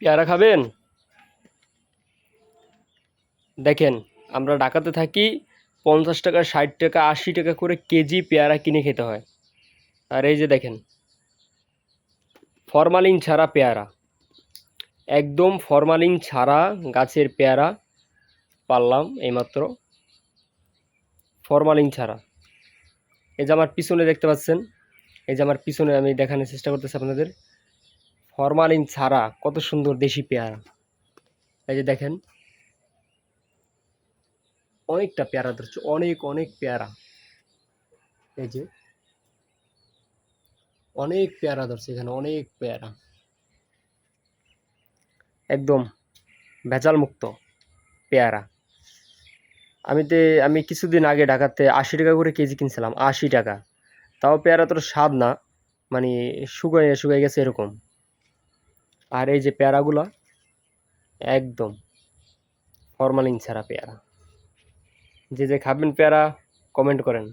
পেয়ারা খাবেন? দেখেন, আমরা ঢাকাতে থাকি, 50 টাকা, 60 টাকা, 80 টাকা করে কেজি পেয়ারা কিনে খেতে হয়। আর এই যে দেখেন, ফরমালিন ছাড়া পেয়ারা, একদম ফরমালিন ছাড়া গাছের পেয়ারা পারলাম এইমাত্র, ফরমালিন ছাড়া। এই যে আমার পিছনে দেখতে পাচ্ছেন, এই যে আমার পিছনে আমি দেখানোর চেষ্টা করতেছি আপনাদের, ফরমালিন ছাড়া কত সুন্দর দেশি পেয়ারা। এই যে দেখেন, অনেকটা পেয়ারা ধরছে, অনেক অনেক পেয়ারা। এই যে অনেক পেয়ারা ধরছে এখানে, অনেক পেয়ারা, একদম ভেজাল মুক্ত পেয়ারা। আমি কিছুদিন আগে ঢাকাতে 80 টাকা করে কেজি কিনছিলাম, 80 টাকা। তাও পেয়ারা তোর স্বাদ না, মানে শুকায় শুকায় গেছে এরকম। আর এই যে পেয়ারাগুলা, একদম ফরমালিন ছাড়া পেয়ারা। যে যে খাবেন পেয়ারা, কমেন্ট করেন।